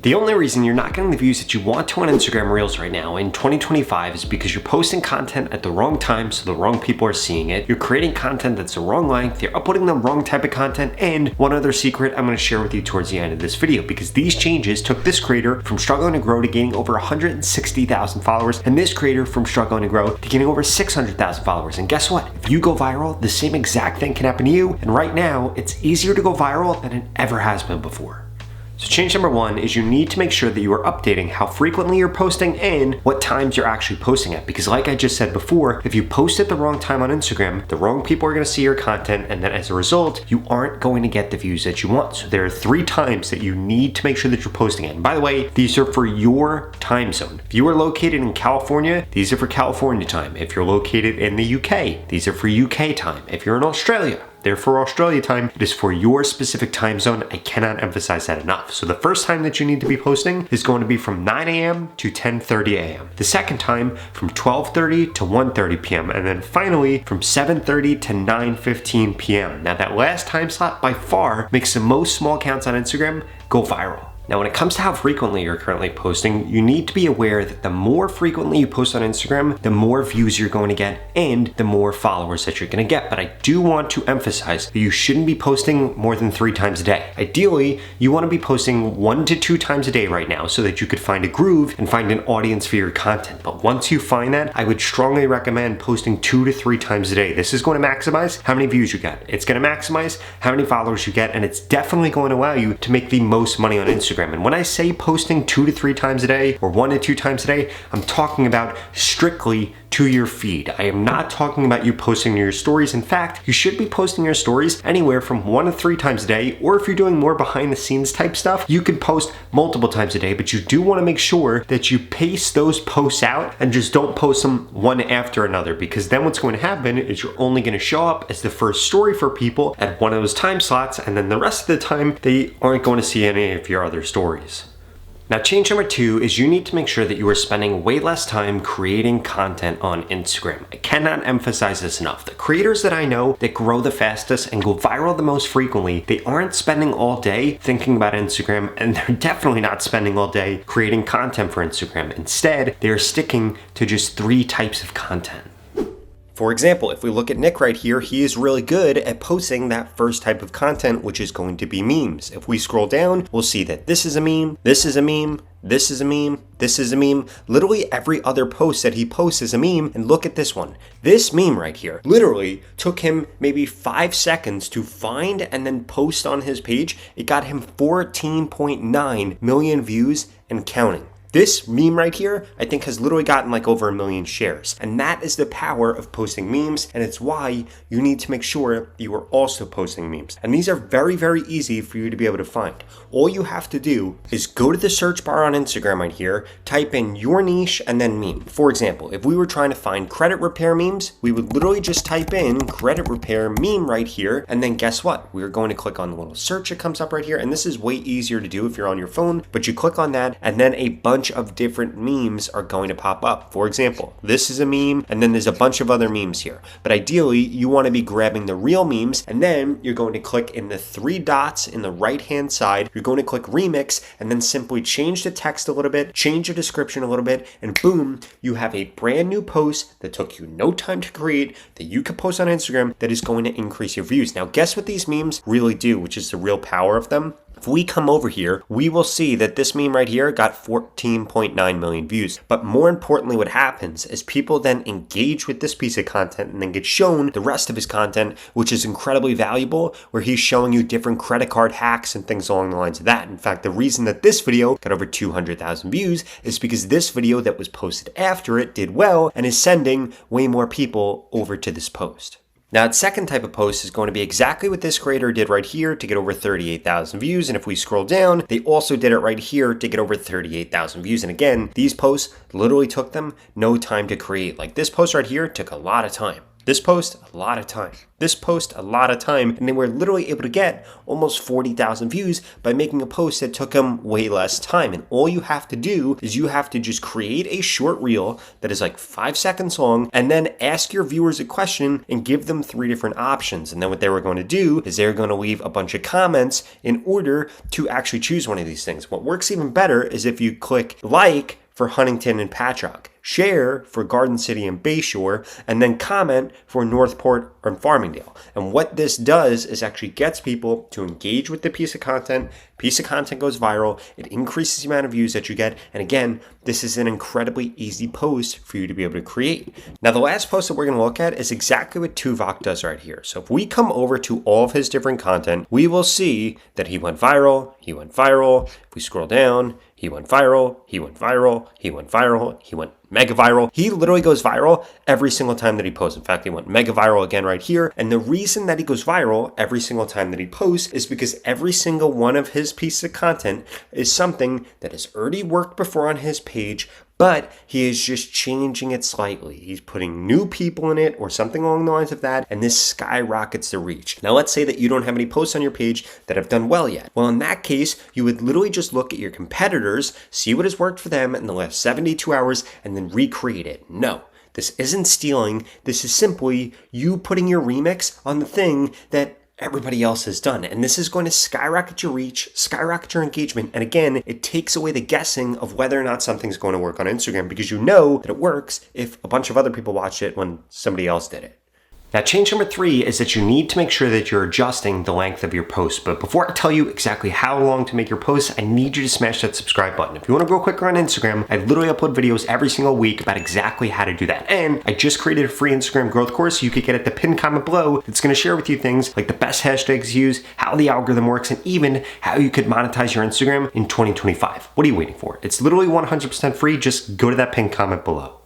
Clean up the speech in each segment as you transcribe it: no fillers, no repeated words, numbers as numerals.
The only reason you're not getting the views that you want to on Instagram Reels right now in 2025 is because you're posting content at the wrong time so the wrong people are seeing it. You're creating content that's the wrong length, you're uploading the wrong type of content, and one other secret I'm going to share with you towards the end of this video, because these changes took this creator from struggling to grow to gaining over 160,000 followers, and this creator from struggling to grow to gaining over 600,000 followers. And guess what? If you go viral, the same exact thing can happen to you, and right now, it's easier to go viral than it ever has been before. So change number one is you need to make sure that you are updating how frequently you're posting and what times you're actually posting at. Because like I just said before, if you post at the wrong time on Instagram, the wrong people are going to see your content, and then as a result, you aren't going to get the views that you want. So there are 3 times that you need to make sure that you're posting at. And by the way, these are for your time zone. If you are located in California, these are for California time. If you're located in the UK, these are for UK time. If you're in Australia, they're for Australia time. It is for your specific time zone. I cannot emphasize that enough. So the first time that you need to be posting is going to be from 9 a.m. to 10:30 a.m. The second time from 12:30 to 1:30 p.m. And then finally from 7:30 to 9:15 p.m. Now that last time slot by far makes the most small accounts on Instagram go viral. Now, when it comes to how frequently you're currently posting, you need to be aware that the more frequently you post on Instagram, the more views you're going to get and the more followers that you're going to get. But I do want to emphasize that you shouldn't be posting more than 3 times a day. Ideally, you want to be posting 1 to 2 times a day right now so that you could find a groove and find an audience for your content. But once you find that, I would strongly recommend posting 2 to 3 times a day. This is going to maximize how many views you get. It's going to maximize how many followers you get, and it's definitely going to allow you to make the most money on Instagram. And when I say posting 2 to 3 times a day or 1 to 2 times a day, I'm talking about strictly to your feed. I am not talking about you posting your stories. In fact, you should be posting your stories anywhere from 1 to 3 times a day, or if you're doing more behind the scenes type stuff, you can post multiple times a day, but you do want to make sure that you pace those posts out and just don't post them one after another, because then what's going to happen is you're only going to show up as the first story for people at one of those time slots, and then the rest of the time they aren't going to see any of your other stories. Now, change number 2 is you need to make sure that you are spending way less time creating content on Instagram. I cannot emphasize this enough. The creators that I know that grow the fastest and go viral the most frequently, they aren't spending all day thinking about Instagram, and they're definitely not spending all day creating content for Instagram. Instead, they're sticking to just 3 types of content. For example, if we look at Nick right here, he is really good at posting that first type of content, which is going to be memes. If we scroll down, we'll see that this is a meme, this is a meme, this is a meme, this is a meme. Literally every other post that he posts is a meme. And look at this one. This meme right here literally took him maybe 5 seconds to find and then post on his page. It got him 14.9 million views and counting. This meme right here, I think, has literally gotten like over 1 million shares. And that is the power of posting memes. And it's why you need to make sure you are also posting memes. And these are very, very easy for you to be able to find. All you have to do is go to the search bar on Instagram right here, type in your niche and then meme. For example, if we were trying to find credit repair memes, we would literally just type in credit repair meme right here. And then guess what? We're going to click on the little search that comes up right here. And this is way easier to do if you're on your phone, but you click on that and then a bunch of different memes are going to pop up. For example, this is a meme, and then there's a bunch of other memes here. But ideally, you want to be grabbing the real memes, and then you're going to click in the 3 dots in the right-hand side. You're going to click remix, and then simply change the text a little bit, change the description a little bit, and boom, you have a brand new post that took you no time to create that you can post on Instagram that is going to increase your views. Now, guess what these memes really do, which is the real power of them? If we come over here, we will see that this meme right here got 14.9 million views. But more importantly, what happens is people then engage with this piece of content and then get shown the rest of his content, which is incredibly valuable, where he's showing you different credit card hacks and things along the lines of that. In fact, the reason that this video got over 200,000 views is because this video that was posted after it did well and is sending way more people over to this post. Now, its second type of post is going to be exactly what this creator did right here to get over 38,000 views. And if we scroll down, they also did it right here to get over 38,000 views. And again, these posts literally took them no time to create. Like this post right here took a lot of time. This post, a lot of time. This post, a lot of time. And they were literally able to get almost 40,000 views by making a post that took them way less time. And all you have to do is you have to just create a short reel that is like 5 seconds long and then ask your viewers a question and give them 3 different options. And then what they were going to do is they're going to leave a bunch of comments in order to actually choose one of these things. What works even better is if you click like for Huntington and Patchogue, share for Garden City and Bayshore, and then comment for Northport or Farmingdale. And what this does is actually gets people to engage with the piece of content. Piece of content goes viral. It increases the amount of views that you get. And again, this is an incredibly easy post for you to be able to create. Now, the last post that we're going to look at is exactly what Tuvok does right here. So if we come over to all of his different content, we will see that he went viral, he went viral. If we scroll down, he went viral, he went viral, he went viral, he went mega viral. He literally goes viral every single time that he posts. In fact, he went mega viral again right here. And the reason that he goes viral every single time that he posts is because every single one of his pieces of content is something that has already worked before on his page, but he is just changing it slightly. He's putting new people in it or something along the lines of that, and this skyrockets the reach. Now, let's say that you don't have any posts on your page that have done well yet. Well, in that case, you would literally just look at your competitors, see what has worked for them in the last 72 hours, and then recreate it. No. This isn't stealing. This is simply you putting your remix on the thing that everybody else has done. And this is going to skyrocket your reach, skyrocket your engagement. And again, it takes away the guessing of whether or not something's going to work on Instagram because you know that it works if a bunch of other people watched it when somebody else did it. Now, change number 3 is that you need to make sure that you're adjusting the length of your post. But before I tell you exactly how long to make your posts, I need you to smash that subscribe button. If you want to grow quicker on Instagram, I literally upload videos every single week about exactly how to do that. And I just created a free Instagram growth course you could get at the pinned comment below that's going to share with you things like the best hashtags to use, how the algorithm works, and even how you could monetize your Instagram in 2025. What are you waiting for? It's literally 100% free. Just go to that pinned comment below.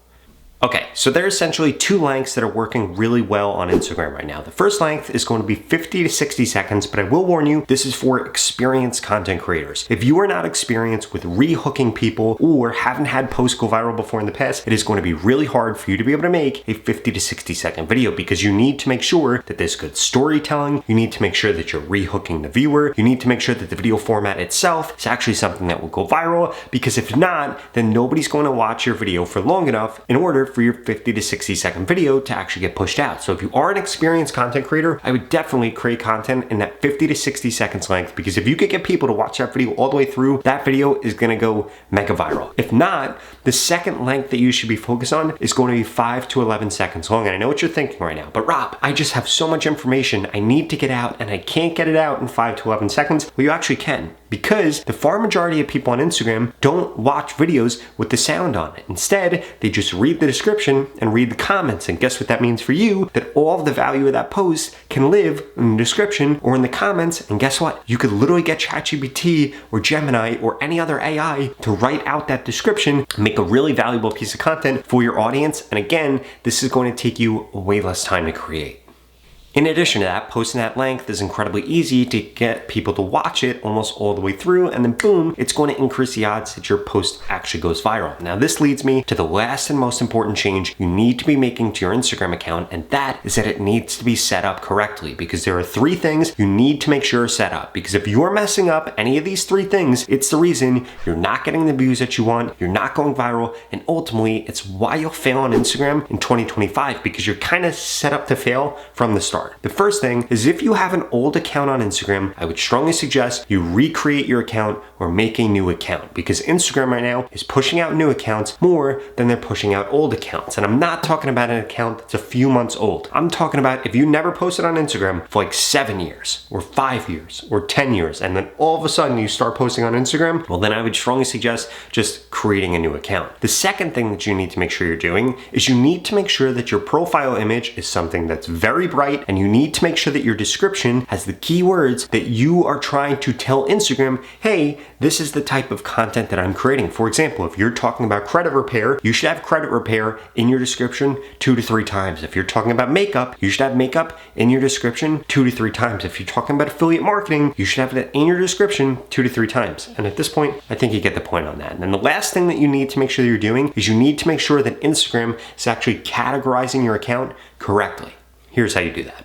Okay, so there are essentially 2 lengths that are working really well on Instagram right now. The first length is going to be 50 to 60 seconds, but I will warn you, this is for experienced content creators. If you are not experienced with rehooking people or haven't had posts go viral before in the past, it is going to be really hard for you to be able to make a 50 to 60 second video because you need to make sure that there's good storytelling. You need to make sure that you're rehooking the viewer. You need to make sure that the video format itself is actually something that will go viral because if not, then nobody's going to watch your video for long enough in order for your 50 to 60 second video to actually get pushed out. So if you are an experienced content creator, I would definitely create content in that 50 to 60 seconds length because if you could get people to watch that video all the way through, that video is going to go mega viral. If not, the second length that you should be focused on is going to be 5 to 11 seconds long. And I know what you're thinking right now, but Rob, I just have so much information I need to get out and I can't get it out in 5 to 11 seconds. Well, you actually can because the far majority of people on Instagram don't watch videos with the sound on it. Instead, they just read the description and read the comments. And guess what that means for you? That all of the value of that post can live in the description or in the comments. And guess what? You could literally get ChatGPT or Gemini or any other AI to write out that description and make a really valuable piece of content for your audience. And again, this is going to take you way less time to create. In addition to that, posting that length is incredibly easy to get people to watch it almost all the way through, and then boom, it's going to increase the odds that your post actually goes viral. Now, this leads me to the last and most important change you need to be making to your Instagram account, and that is that it needs to be set up correctly because there are 3 things you need to make sure are set up. Because if you're messing up any of these 3 things, it's the reason you're not getting the views that you want, you're not going viral, and ultimately, it's why you'll fail on Instagram in 2025 because you're kind of set up to fail from the start. The first thing is if you have an old account on Instagram, I would strongly suggest you recreate your account or make a new account because Instagram right now is pushing out new accounts more than they're pushing out old accounts. And I'm not talking about an account that's a few months old. I'm talking about if you never posted on Instagram for like 7 years or 5 years or 10 years, and then all of a sudden you start posting on Instagram, well, then I would strongly suggest just creating a new account. The second thing that you need to make sure you're doing is you need to make sure that your profile image is something that's very bright and and you need to make sure that your description has the keywords that you are trying to tell Instagram, hey, this is the type of content that I'm creating. For example, if you're talking about credit repair, you should have credit repair in your description 2 to 3 times. If you're talking about makeup, you should have makeup in your description 2 to 3 times. If you're talking about affiliate marketing, you should have that in your description 2 to 3 times. And at this point, I think you get the point on that. And then the last thing that you need to make sure that you're doing is you need to make sure that Instagram is actually categorizing your account correctly. Here's how you do that.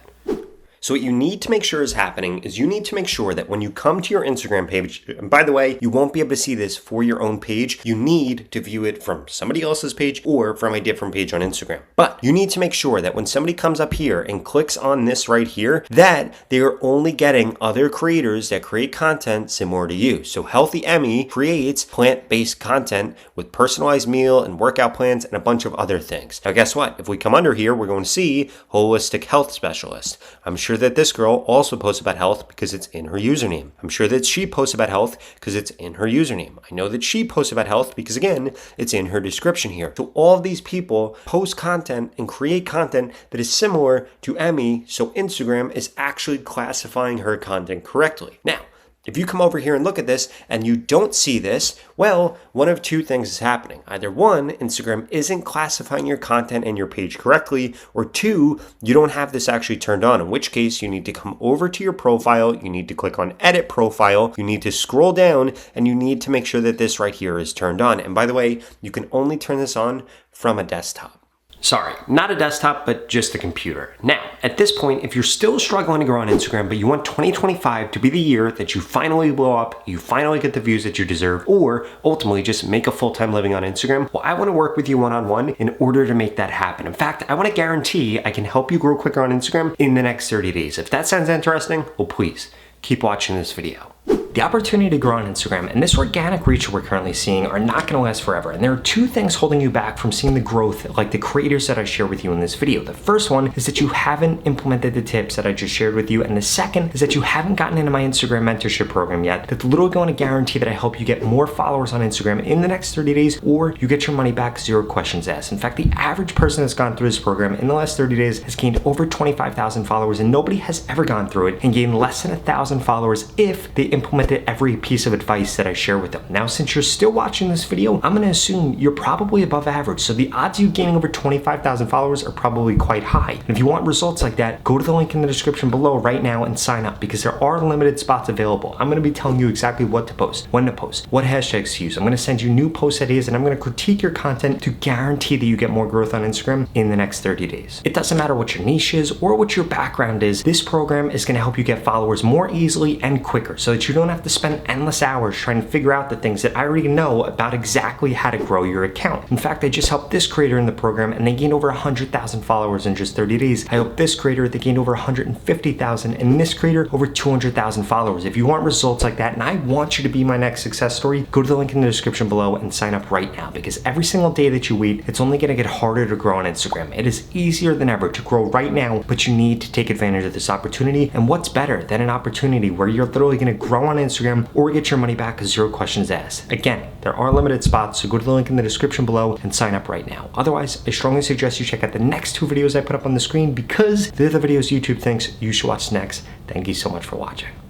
So what you need to make sure is happening is you need to make sure that when you come to your Instagram page, and by the way, you won't be able to see this for your own page. You need to view it from somebody else's page or from a different page on Instagram. But you need to make sure that when somebody comes up here and clicks on this right here, that they are only getting other creators that create content similar to you. So Healthy Emmy creates plant-based content with personalized meal and workout plans and a bunch of other things. Now guess what? If we come under here, we're going to see holistic health specialist. I'm sure that this girl also posts about health because it's in her username. I'm sure that she posts about health because it's in her username. I know that she posts about health because, again, it's in her description here. So all of these people post content and create content that is similar to Emmy, so Instagram is actually classifying her content correctly. Now, if you come over here and look at this and you don't see this, well, one of 2 things is happening. Either 1, Instagram isn't classifying your content and your page correctly, or 2, you don't have this actually turned on, in which case you need to come over to your profile, you need to click on edit profile, you need to scroll down, and you need to make sure that this right here is turned on. And by the way, you can only turn this on from a desktop. Sorry, not a desktop, but just a computer. Now, at this point, if you're still struggling to grow on Instagram, but you want 2025 to be the year that you finally blow up, you finally get the views that you deserve, or ultimately just make a full-time living on Instagram, well, I want to work with you one-on-one in order to make that happen. In fact, I want to guarantee I can help you grow quicker on Instagram in the next 30 days. If that sounds interesting, well, please keep watching this video. The opportunity to grow on Instagram and this organic reach we're currently seeing are not going to last forever. And there are 2 things holding you back from seeing the growth like the creators that I share with you in this video. The first one is that you haven't implemented the tips that I just shared with you. And the second is that you haven't gotten into my Instagram mentorship program yet. That's literally going to guarantee that I help you get more followers on Instagram in the next 30 days, or you get your money back, 0 questions asked. In fact, the average person that's gone through this program in the last 30 days has gained over 25,000 followers, and nobody has ever gone through it and gained less than 1,000 followers if they implemented every piece of advice that I share with them. Now, since you're still watching this video, I'm gonna assume you're probably above average. So the odds of you gaining over 25,000 followers are probably quite high. And if you want results like that, go to the link in the description below right now and sign up, because there are limited spots available. I'm gonna be telling you exactly what to post, when to post, what hashtags to use. I'm gonna send you new post ideas, and I'm gonna critique your content to guarantee that you get more growth on Instagram in the next 30 days. It doesn't matter what your niche is or what your background is. This program is gonna help you get followers more easily and quicker so that you don't have to spend endless hours trying to figure out the things that I already know about exactly how to grow your account. In fact, I just helped this creator in the program and they gained over 100,000 followers in just 30 days. I helped this creator, they gained over 150,000, and this creator over 200,000 followers. If you want results like that and I want you to be my next success story, go to the link in the description below and sign up right now, because every single day that you wait, it's only gonna get harder to grow on Instagram. It is easier than ever to grow right now, but you need to take advantage of this opportunity. And what's better than an opportunity where you're literally gonna grow on Instagram or get your money back, 0 questions asked? Again, there are limited spots, so go to the link in the description below and sign up right now. Otherwise, I strongly suggest you check out the next 2 videos I put up on the screen, because they're the videos YouTube thinks you should watch next. Thank you so much for watching.